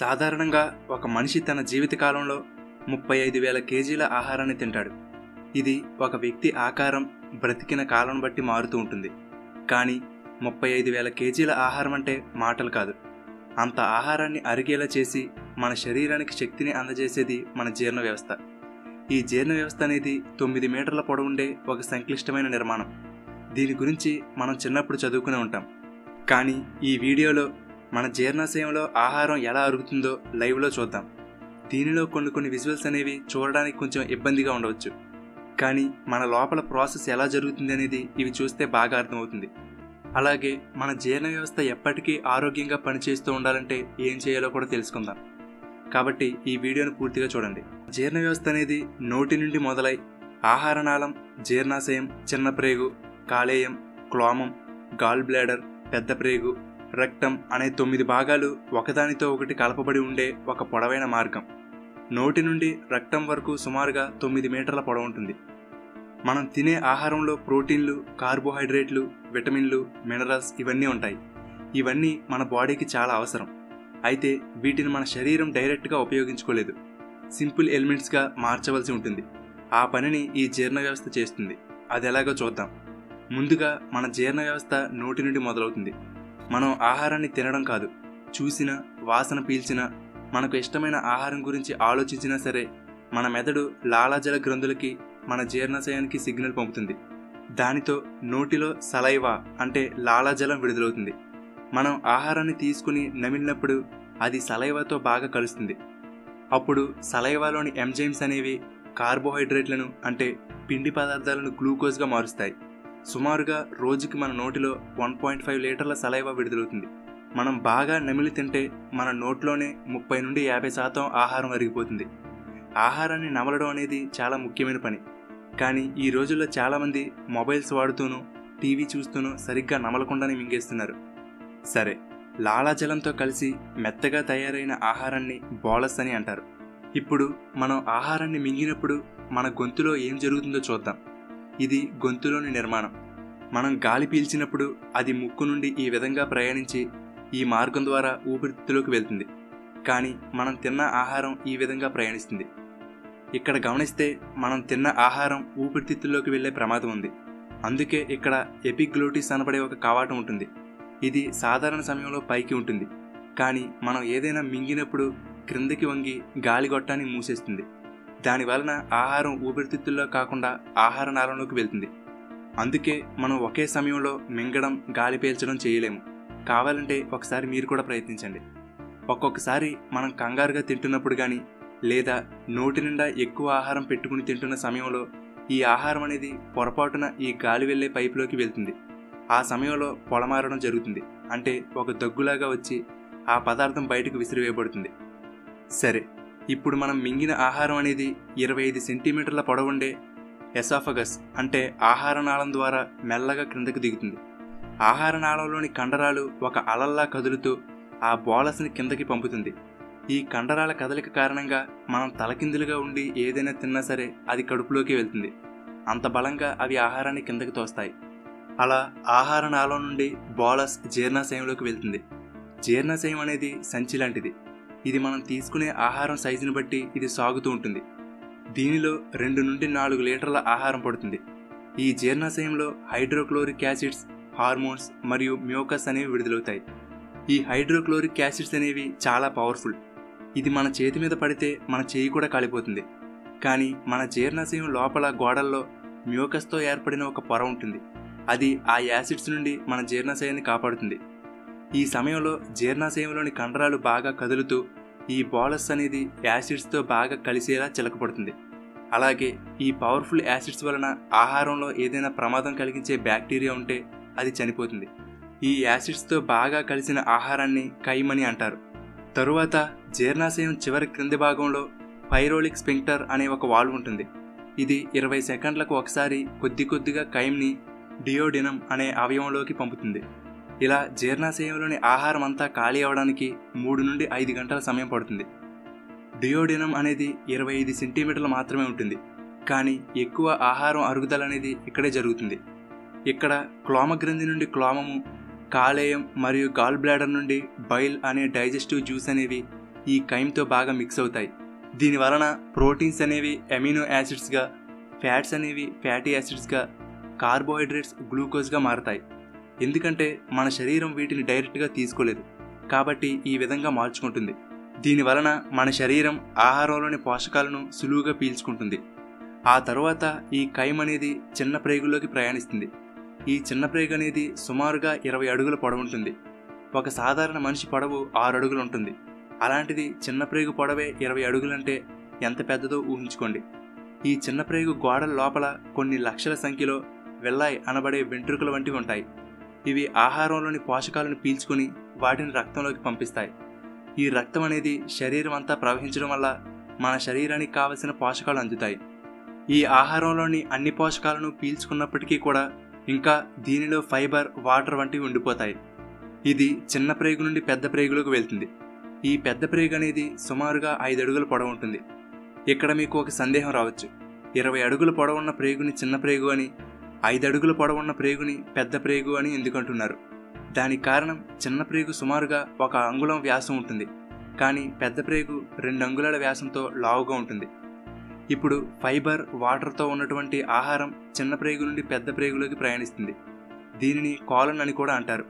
సాధారణంగా ఒక మనిషి తన జీవితకాలంలో 35,000 కేజీల ఆహారాన్ని తింటాడు. ఇది ఒక వ్యక్తి ఆకారం, బ్రతికిన కాలం బట్టి మారుతూ ఉంటుంది. కానీ 35,000 కేజీల ఆహారం అంటే మాటలు కాదు. అంత ఆహారాన్ని అరిగేలా చేసి మన శరీరానికి శక్తిని అందజేసేది మన జీర్ణ వ్యవస్థ. ఈ జీర్ణ వ్యవస్థ అనేది 9 మీటర్ల పొడవుండే ఒక సంక్లిష్టమైన నిర్మాణం. దీని గురించి మనం చిన్నప్పుడు చదువుకునే ఉంటాం. కానీ ఈ వీడియోలో మన జీర్ణాశయంలో ఆహారం ఎలా అరుగుతుందో లైవ్లో చూద్దాం. దీనిలో కొన్ని విజువల్స్ అనేవి చూడడానికి కొంచెం ఇబ్బందిగా ఉండవచ్చు. కానీ మన లోపల ప్రాసెస్ ఎలా జరుగుతుంది అనేది ఇవి చూస్తే బాగా అర్థమవుతుంది. అలాగే మన జీర్ణ వ్యవస్థ ఎప్పటికీ ఆరోగ్యంగా పనిచేస్తూ ఉండాలంటే ఏం చేయాలో కూడా తెలుసుకుందాం. కాబట్టి ఈ వీడియోను పూర్తిగా చూడండి. జీర్ణ వ్యవస్థ అనేది నోటి నుండి మొదలై ఆహారనాళం, జీర్ణాశయం, చిన్న ప్రేగు, కాలేయం, క్లోమం, గాల్ బ్లాడర్, పెద్ద ప్రేగు, రక్తం అనే 9 భాగాలు ఒకదానితో ఒకటి కలపబడి ఉండే ఒక పొడవైన మార్గం. నోటి నుండి రక్తం వరకు సుమారుగా 9 మీటర్ల పొడవు ఉంటుంది. మనం తినే ఆహారంలో ప్రోటీన్లు, కార్బోహైడ్రేట్లు, విటమిన్లు, మినరల్స్ ఇవన్నీ ఉంటాయి. ఇవన్నీ మన బాడీకి చాలా అవసరం. అయితే వీటిని మన శరీరం డైరెక్ట్గా ఉపయోగించుకోలేదు. సింపుల్ ఎలిమెంట్స్గా మార్చవలసి ఉంటుంది. ఆ పనిని ఈ జీర్ణ వ్యవస్థ చేస్తుంది. అది ఎలాగో చూద్దాం. ముందుగా మన జీర్ణ వ్యవస్థ నోటి నుండి మొదలవుతుంది. మనం ఆహారాన్ని తినడం కాదు, చూసినా, వాసన పీల్చినా, మనకు ఇష్టమైన ఆహారం గురించి ఆలోచించినా సరే మన మెదడు లాలాజల గ్రంథులకి, మన జీర్ణాశయానికి సిగ్నల్ పంపుతుంది. దానితో నోటిలో సలైవా అంటే లాలాజలం విడుదలవుతుంది. మనం ఆహారాన్ని తీసుకుని నమిలినప్పుడు అది సలైవాతో బాగా కలుస్తుంది. అప్పుడు సలైవాలోని ఎంజైమ్స్ అనేవి కార్బోహైడ్రేట్లను అంటే పిండి పదార్థాలను గ్లూకోజ్గా మారుస్తాయి. సుమారుగా రోజుకి మన నోటిలో 1.5 లీటర్ల సలైవా విడుదలవుతుంది. మనం బాగా నమిలి తింటే మన నోట్లోనే 30 నుండి 50% ఆహారం అరిగిపోతుంది. ఆహారాన్ని నమలడం అనేది చాలా ముఖ్యమైన పని. కానీ ఈ రోజుల్లో చాలామంది మొబైల్స్ వాడుతూనూ, టీవీ చూస్తూనూ సరిగ్గా నమలకుండానే మింగేస్తున్నారు. సరే, లాలాజలంతో కలిసి మెత్తగా తయారైన ఆహారాన్ని బోలస్ అని అంటారు. ఇప్పుడు మనం ఆహారాన్ని మింగినప్పుడు మన గొంతులో ఏం జరుగుతుందో చూద్దాం. ఇది గొంతులోని నిర్మాణం. మనం గాలి పీల్చినప్పుడు అది ముక్కు నుండి ఈ విధంగా ప్రయాణించి ఈ మార్గం ద్వారా ఊపిరితిత్తులోకి వెళ్తుంది. కానీ మనం తిన్న ఆహారం ఈ విధంగా ప్రయాణిస్తుంది. ఇక్కడ గమనిస్తే మనం తిన్న ఆహారం ఊపిరితిత్తుల్లోకి వెళ్లే ప్రమాదం ఉంది. అందుకే ఇక్కడ ఎపిగ్లోటిస్ అనబడే ఒక కవాటం ఉంటుంది. ఇది సాధారణ సమయంలో పైకి ఉంటుంది. కానీ మనం ఏదైనా మింగినప్పుడు క్రిందకి వంగి గాలి గొట్టాన్ని మూసేస్తుంది. దానివలన ఆహారం ఊపిరితిత్తుల్లో కాకుండా ఆహార నాళంలోకి వెళ్తుంది. అందుకే మనం ఒకే సమయంలో మింగడం, గాలి పీల్చడం చేయలేము. కావాలంటే ఒకసారి మీరు కూడా ప్రయత్నించండి. ఒక్కొక్కసారి మనం కంగారుగా తింటున్నప్పుడు కానీ, లేదా నోటి నిండా ఎక్కువ ఆహారం పెట్టుకుని తింటున్న సమయంలో ఈ ఆహారం అనేది పొరపాటున ఈ గాలి వెళ్లే పైపులోకి వెళ్తుంది. ఆ సమయంలో పొలమారడం జరుగుతుంది. అంటే ఒక దగ్గులాగా వచ్చి ఆ పదార్థం బయటకు విసిరివేయబడుతుంది. సరే, ఇప్పుడు మనం మింగిన ఆహారం అనేది 25 సెంటీమీటర్ల పొడవుండే ఎసాఫగస్ అంటే ఆహార నాళం ద్వారా మెల్లగా క్రిందకు దిగుతుంది. ఆహార నాళంలోని కండరాలు ఒక అలల్లా కదులుతూ ఆ బోలస్ని కిందకి పంపుతుంది. ఈ కండరాల కదలిక కారణంగా మనం తలకిందులుగా ఉండి ఏదైనా తిన్నా సరే అది కడుపులోకి వెళ్తుంది. అంత బలంగా అవి ఆహారాన్ని కిందకి తోస్తాయి. అలా ఆహార నాళం నుండి బోలస్ జీర్ణాశయంలోకి వెళ్తుంది. జీర్ణాశయం అనేది సంచి లాంటిది. ఇది మనం తీసుకునే ఆహారం సైజుని బట్టి ఇది సాగుతూ ఉంటుంది. దీనిలో 2 నుండి 4 లీటర్ల ఆహారం పడుతుంది. ఈ జీర్ణాశయంలో హైడ్రోక్లోరిక్ యాసిడ్స్, హార్మోన్స్ మరియు మ్యూకస్ అనేవి విడుదలవుతాయి. ఈ హైడ్రోక్లోరిక్ యాసిడ్స్ అనేవి చాలా పవర్ఫుల్. ఇది మన చేతి మీద పడితే మన చేయి కూడా కాలిపోతుంది. కానీ మన జీర్ణాశయం లోపల గోడల్లో మ్యూకస్తో ఏర్పడిన ఒక పొర ఉంటుంది. అది ఆ యాసిడ్స్ నుండి మన జీర్ణాశయాన్ని కాపాడుతుంది. ఈ సమయంలో జీర్ణాశయంలోని కండరాలు బాగా కదులుతూ ఈ బోలస్ అనేది యాసిడ్స్తో బాగా కలిసేలా చిలకపడుతుంది. అలాగే ఈ పవర్ఫుల్ యాసిడ్స్ వలన ఆహారంలో ఏదైనా ప్రమాదం కలిగించే బ్యాక్టీరియా ఉంటే అది చనిపోతుంది. ఈ యాసిడ్స్తో బాగా కలిసిన ఆహారాన్ని కైమ్ అని అంటారు. తరువాత జీర్ణాశయం చివరి క్రింది భాగంలో పైరోలిక్ స్ఫింక్టర్ అనే ఒక వాల్వ్ ఉంటుంది. ఇది 20 సెకండ్లకు ఒకసారి కొద్దిగా కైమ్ని డియోడినం అనే అవయవంలోకి పంపుతుంది. ఇలా జీర్ణాశయంలోని ఆహారం అంతా ఖాళీ అవడానికి 3 నుండి 5 గంటల సమయం పడుతుంది. డియోడినం అనేది 25 సెంటీమీటర్లు మాత్రమే ఉంటుంది. కానీ ఎక్కువ ఆహారం అరుగుదల అనేది ఇక్కడే జరుగుతుంది. ఇక్కడ క్లోమ గ్రంథి నుండి క్లోమము, కాలేయం మరియు గాల్ బ్లాడర్ నుండి బైల్ అనే డైజెస్టివ్ జ్యూస్ అనేవి ఈ కైమ్తో బాగా మిక్స్ అవుతాయి. దీని వలన ప్రోటీన్స్ అనేవి అమినో యాసిడ్స్గా, ఫ్యాట్స్ అనేవి ఫ్యాటీ యాసిడ్స్గా, కార్బోహైడ్రేట్స్ గ్లూకోజ్గా మారతాయి. ఎందుకంటే మన శరీరం వీటిని డైరెక్ట్గా తీసుకోలేదు కాబట్టి ఈ విధంగా మార్చుకుంటుంది. దీని వలన మన శరీరం ఆహారంలోని పోషకాలను సులువుగా పీల్చుకుంటుంది. ఆ తర్వాత ఈ కైమ్ అనేది చిన్న ప్రేగుల్లోకి ప్రయాణిస్తుంది. ఈ చిన్న ప్రేగు అనేది సుమారుగా 20 అడుగుల పొడవు ఉంటుంది. ఒక సాధారణ మనిషి పొడవు 6 అడుగులు ఉంటుంది. అలాంటిది చిన్న ప్రేగు పొడవే 20 అడుగులంటే ఎంత పెద్దదో ఊహించుకోండి. ఈ చిన్న ప్రేగు గోడల లోపల కొన్ని లక్షల సంఖ్యలో వెల్లాయ్ అనబడే వెంట్రుకల వంటివి ఉంటాయి. ఇవి ఆహారంలోని పోషకాలను పీల్చుకుని వాటిని రక్తంలోకి పంపిస్తాయి. ఈ రక్తం అనేది శరీరం అంతా ప్రవహించడం వల్ల మన శరీరానికి కావలసిన పోషకాలు అందుతాయి. ఈ ఆహారంలోని అన్ని పోషకాలను పీల్చుకున్నప్పటికీ కూడా ఇంకా దీనిలో ఫైబర్, వాటర్ వంటివి ఉండిపోతాయి. ఇది చిన్న ప్రేగు నుండి పెద్ద ప్రేగులోకి వెళ్తుంది. ఈ పెద్ద ప్రేగు అనేది సుమారుగా 5 అడుగుల పొడవు ఉంటుంది. ఇక్కడ మీకు ఒక సందేహం రావచ్చు, 20 అడుగుల పొడవున్న ప్రేగుని చిన్న ప్రేగు అని, 5 అడుగుల పొడవున్న ప్రేగుని పెద్ద ప్రేగు అని ఎందుకంటున్నారు? దానికి కారణం చిన్న ప్రేగు సుమారుగా 1 అంగుళం వ్యాసం ఉంటుంది, కానీ పెద్ద ప్రేగు 2 అంగుళాల వ్యాసంతో లావుగా ఉంటుంది. ఇప్పుడు ఫైబర్, వాటర్తో ఉన్నటువంటి ఆహారం చిన్న ప్రేగు నుండి పెద్ద ప్రేగులోకి ప్రయాణిస్తుంది. దీనిని కోలన్ అని కూడా అంటారు.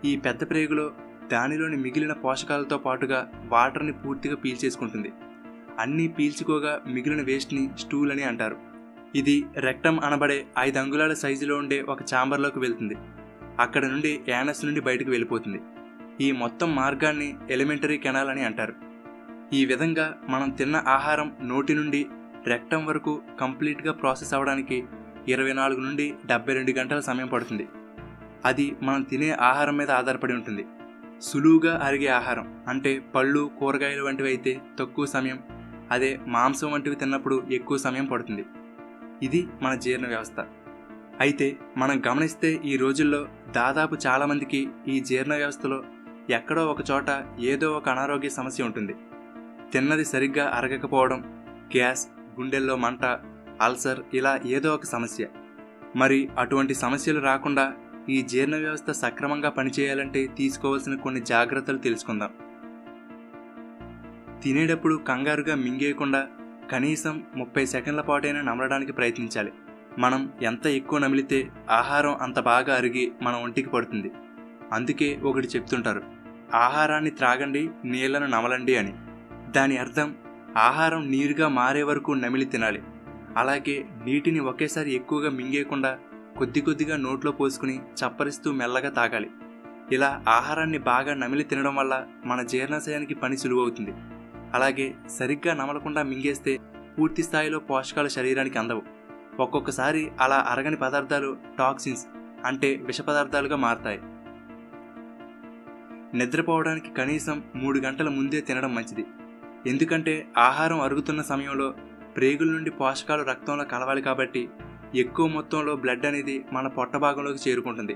ఈ పెద్ద ప్రేగులో దానిలోని మిగిలిన పోషకాలతో పాటుగా వాటర్ని పూర్తిగా పీల్చేసుకుంటుంది. అన్నీ పీల్చుకోగా మిగిలిన వేస్ట్ని స్టూల్ అని అంటారు. ఇది రెక్టమ్ అనబడే 5 అంగుళాల సైజులో ఉండే ఒక ఛాంబర్లోకి వెళ్తుంది. అక్కడ నుండి యానస్ నుండి బయటకు వెళ్ళిపోతుంది. ఈ మొత్తం మార్గాన్ని ఎలిమెంటరీ కెనాల్ అని అంటారు. ఈ విధంగా మనం తిన్న ఆహారం నోటి నుండి రెక్టమ్ వరకు కంప్లీట్గా ప్రాసెస్ అవ్వడానికి 24 నుండి 72 గంటల సమయం పడుతుంది. అది మనం తినే ఆహారం మీద ఆధారపడి ఉంటుంది. సులువుగా అరిగే ఆహారం అంటే పళ్ళు, కూరగాయలు వంటివి అయితే తక్కువ సమయం, అదే మాంసం వంటివి తిన్నప్పుడు ఎక్కువ సమయం పడుతుంది. ఇది మన జీర్ణ వ్యవస్థ. అయితే మనం గమనిస్తే ఈ రోజుల్లో దాదాపు చాలామందికి ఈ జీర్ణ వ్యవస్థలో ఎక్కడో ఒక చోట ఏదో ఒక అనారోగ్య సమస్య ఉంటుంది. తిన్నది సరిగ్గా అరగకపోవడం, గ్యాస్, గుండెల్లో మంట, అల్సర్, ఇలా ఏదో ఒక సమస్య. మరి అటువంటి సమస్యలు రాకుండా ఈ జీర్ణ వ్యవస్థ సక్రమంగా పనిచేయాలంటే తీసుకోవాల్సిన కొన్ని జాగ్రత్తలు తెలుసుకుందాం. తినేటప్పుడు కంగారుగా మింగేయకుండా కనీసం 30 సెకండ్ల పాటైనా నమలడానికి ప్రయత్నించాలి. మనం ఎంత ఎక్కువ నమిలితే ఆహారం అంత బాగా అరిగి మన ఒంటికి పడుతుంది. అందుకే ఒకటి చెప్తుంటారు, ఆహారాన్ని త్రాగండి, నీళ్లను నమలండి అని. దాని అర్థం ఆహారం నీరుగా మారే వరకు నమిలి తినాలి. అలాగే నీటిని ఒకేసారి ఎక్కువగా మింగేయకుండా కొద్ది కొద్దిగా నోట్లో పోసుకుని చప్పరిస్తూ మెల్లగా తాగాలి. ఇలా ఆహారాన్ని బాగా నమిలి తినడం వల్ల మన జీర్ణాశయానికి పని సులువవుతుంది. అలాగే సరిగ్గా నమలకుండా మింగేస్తే పూర్తి స్థాయిలో పోషకాలు శరీరానికి అందవు. ఒక్కొక్కసారి అలా అరగని పదార్థాలు టాక్సిన్స్ అంటే విష పదార్థాలుగా మారతాయి. నిద్రపోవడానికి కనీసం 3 గంటల ముందే తినడం మంచిది. ఎందుకంటే ఆహారం అరుగుతున్న సమయంలో ప్రేగుల నుండి పోషకాలు రక్తంలో కలవాలి కాబట్టి ఎక్కువ మొత్తంలో బ్లడ్ అనేది మన పొట్ట భాగంలోకి చేరుకుంటుంది.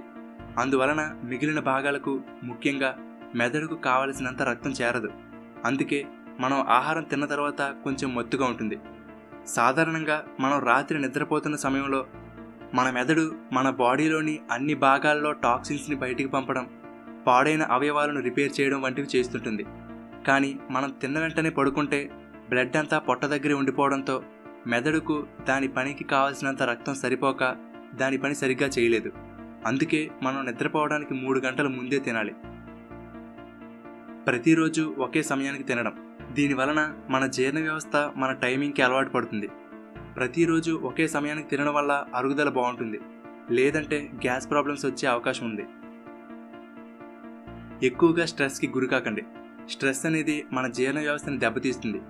అందువలన మిగిలిన భాగాలకు, ముఖ్యంగా మెదడుకు కావలసినంత రక్తం చేరదు. అందుకే మనం ఆహారం తిన్న తర్వాత కొంచెం మత్తుగా ఉంటుంది. సాధారణంగా మనం రాత్రి నిద్రపోతున్న సమయంలో మన మెదడు మన బాడీలోని అన్ని భాగాల్లో టాక్సిన్స్ని బయటికి పంపడం, పాడైన అవయవాలను రిపేర్ చేయడం వంటివి చేస్తుంటుంది. కానీ మనం తిన్న వెంటనే పడుకుంటే బ్లడ్ అంతా పొట్ట దగ్గరే ఉండిపోవడంతో మెదడుకు దాని పనికి కావాల్సినంత రక్తం సరిపోక దాని పని సరిగ్గా చేయలేదు. అందుకే మనం నిద్రపోవడానికి 3 గంటల ముందే తినాలి. ప్రతిరోజు ఒకే సమయానికి తినడం, దీనివలన మన జీర్ణ వ్యవస్థ మన టైమింగ్కి అలవాటు పడుతుంది. ప్రతిరోజు ఒకే సమయానికి తినడం వల్ల అరుగుదల బాగుంటుంది, లేదంటే గ్యాస్ ప్రాబ్లమ్స్ వచ్చే అవకాశం ఉంది. ఎక్కువగా స్ట్రెస్కి గురికాకండి. స్ట్రెస్ అనేది మన జీర్ణ వ్యవస్థని దెబ్బతీస్తుంది.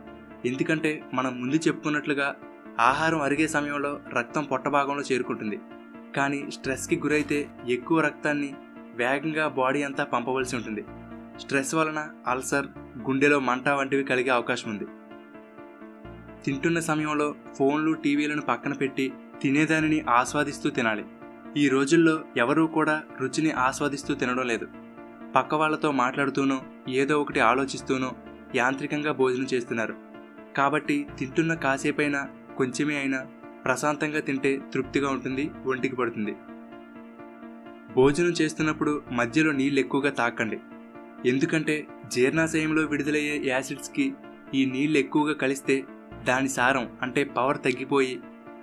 ఎందుకంటే మనం ముందు చెప్పుకున్నట్లుగా ఆహారం అరిగే సమయంలో రక్తం పొట్ట భాగంలో చేరుకుంటుంది. కానీ స్ట్రెస్కి గురైతే ఎక్కువ రక్తాన్ని వేగంగా బాడీ అంతా పంపవలసి ఉంటుంది. స్ట్రెస్ వలన అల్సర్, గుండెలో మంట వంటివి కలిగే అవకాశం ఉంది. తింటున్న సమయంలో ఫోన్లు, టీవీలను పక్కన పెట్టి తినేదానిని ఆస్వాదిస్తూ తినాలి. ఈ రోజుల్లో ఎవరూ కూడా రుచిని ఆస్వాదిస్తూ తినడం లేదు. పక్క వాళ్లతో మాట్లాడుతూనో ఏదో ఒకటి ఆలోచిస్తూనో యాంత్రికంగా భోజనం చేస్తున్నారు. కాబట్టి తింటున్న కాసేపైనా, కొంచెమే అయినా ప్రశాంతంగా తింటే తృప్తిగా ఉంటుంది, ఒంటికి పడుతుంది. భోజనం చేస్తున్నప్పుడు మధ్యలో నీళ్ళు ఎక్కువగా తాకండి. ఎందుకంటే జీర్ణాశయంలో విడుదలయ్యే యాసిడ్స్కి ఈ నీళ్ళు ఎక్కువగా కలిస్తే దాని సారం అంటే పవర్ తగ్గిపోయి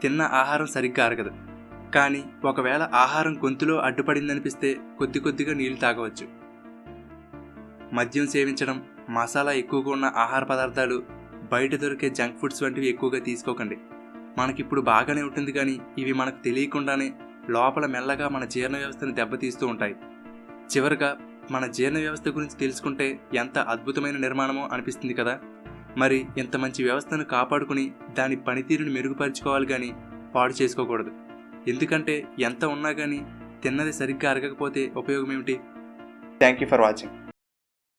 తిన్న ఆహారం సరిగ్గా అరగదు. కానీ ఒకవేళ ఆహారం గొంతులో అడ్డుపడిందనిపిస్తే కొద్ది కొద్దిగా నీళ్లు తాగవచ్చు. మద్యం సేవించడం, మసాలా ఎక్కువగా ఉన్న ఆహార పదార్థాలు, బయట దొరికే జంక్ ఫుడ్స్ వంటివి ఎక్కువగా తీసుకోకండి. మనకిప్పుడు బాగానే ఉంటుంది, కానీ ఇవి మనకు తెలియకుండానే లోపల మెల్లగా మన జీర్ణ వ్యవస్థను దెబ్బతీస్తూ ఉంటాయి. చివరగా మన జీర్ణ వ్యవస్థ గురించి తెలుసుకుంటే ఎంత అద్భుతమైన నిర్మాణమో అనిపిస్తుంది కదా. మరి ఇంత మంచి వ్యవస్థను కాపాడుకుని దాని పనితీరుని మెరుగుపరుచుకోవాలి, కానీ పాడు చేసుకోకూడదు. ఎందుకంటే ఎంత ఉన్నా కానీ తిన్నది సరిగ్గా అరగకపోతే ఉపయోగం ఏమిటి? Thank you for watching.